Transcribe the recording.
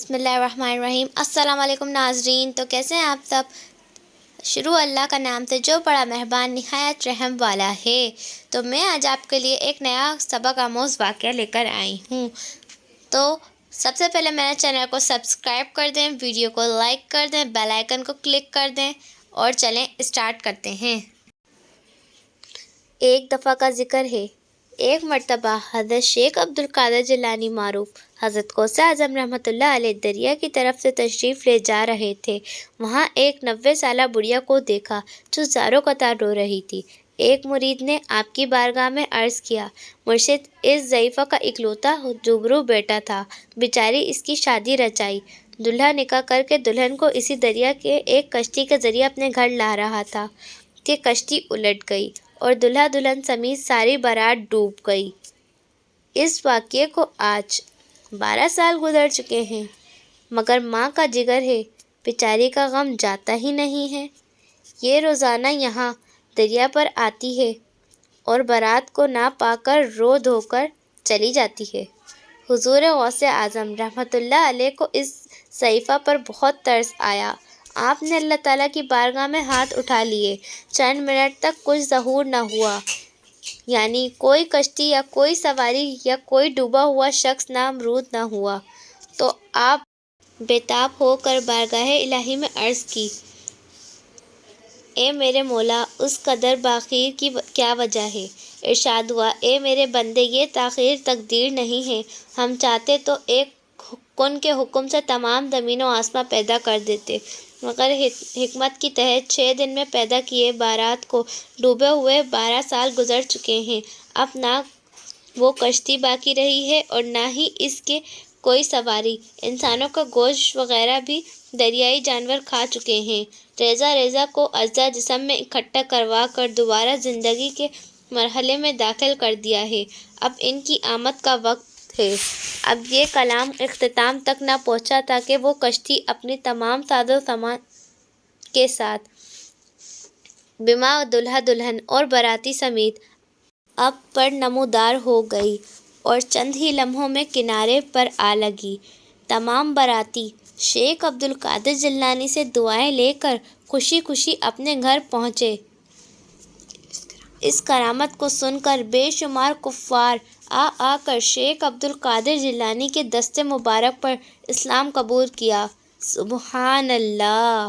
بسم اللہ الرحمن الرحیم۔ السلام علیکم ناظرین، تو کیسے ہیں آپ سب؟ شروع اللہ کا نام سے جو بڑا مہربان نہایت رحم والا ہے۔ تو میں آج آپ کے لیے ایک نیا سبق آموز واقعہ لے کر آئی ہوں۔ تو سب سے پہلے میرے چینل کو سبسکرائب کر دیں، ویڈیو کو لائک کر دیں، بیل آئیکن کو کلک کر دیں اور چلیں اسٹارٹ کرتے ہیں۔ ایک دفعہ کا ذکر ہے، ایک مرتبہ حضرت شیخ عبد القادر جیلانی معروف حضرت غوث اعظم رحمۃ اللہ علیہ دریا کی طرف سے تشریف لے جا رہے تھے۔ وہاں ایک 90 سالہ بڑھیا کو دیکھا جو زاروں قطار رو رہی تھی۔ ایک مرید نے آپ کی بارگاہ میں عرض کیا، مرشد، اس ضعیفہ کا اکلوتا جگرو بیٹا تھا، بیچاری اس کی شادی رچائی۔ دلہا نکاح کر کے دلہن کو اسی دریا کے ایک کشتی کے ذریعے اپنے گھر لا رہا تھا کہ کشتی الٹ گئی اور دلہا دلہن سمیت ساری بارات ڈوب گئی۔ اس واقعے کو آج 12 سال گزر چکے ہیں، مگر ماں کا جگر ہے، بیچاری کا غم جاتا ہی نہیں ہے۔ یہ روزانہ یہاں دریا پر آتی ہے اور بارات کو نہ پا کر رو دھو کر چلی جاتی ہے۔ حضور غوث اعظم رحمۃ اللہ علیہ کو اس ضعیفہ پر بہت ترس آیا۔ آپ نے اللہ تعالیٰ کی بارگاہ میں ہاتھ اٹھا لیے۔ چند منٹ تک کچھ ظہور نہ ہوا، یعنی کوئی کشتی یا کوئی سواری یا کوئی ڈوبا ہوا شخص نامرود نہ ہوا۔ تو آپ بے تاب ہو کر بارگاہ الہی میں عرض کی، اے میرے مولا، اس قدر باخیر کی کیا وجہ ہے؟ ارشاد ہوا، اے میرے بندے، یہ تاخیر تقدیر نہیں ہے، ہم چاہتے تو ایک کن کے حکم سے تمام زمین و آسماں پیدا کر دیتے، مگر حکمت کے تحت 6 دن میں پیدا کیے بارات کو ڈوبے ہوئے 12 سال گزر چکے ہیں۔ اب نہ وہ کشتی باقی رہی ہے اور نہ ہی اس کے کوئی سواری۔ انسانوں کا گوشت وغیرہ بھی دریائی جانور کھا چکے ہیں۔ ریزہ ریزہ کو اجزا جسم میں اکٹھا کروا کر دوبارہ زندگی کے مرحلے میں داخل کر دیا ہے۔ اب ان کی آمد کا وقت ہے۔ اب یہ کلام اختتام تک نہ پہنچا تھا کہ وہ کشتی اپنی تمام ساز و سامان کے ساتھ بما دلہا دلہن اور باراتی سمیت اب پر نمودار ہو گئی اور چند ہی لمحوں میں کنارے پر آ لگی۔ تمام باراتی شیخ عبد القادر جیلانی سے دعائیں لے کر خوشی خوشی اپنے گھر پہنچے۔ اس کرامت کو سن کر بے شمار کفار آ کر شیخ عبد القادر جیلانی کے دست مبارک پر اسلام قبول کیا۔ سبحان اللہ۔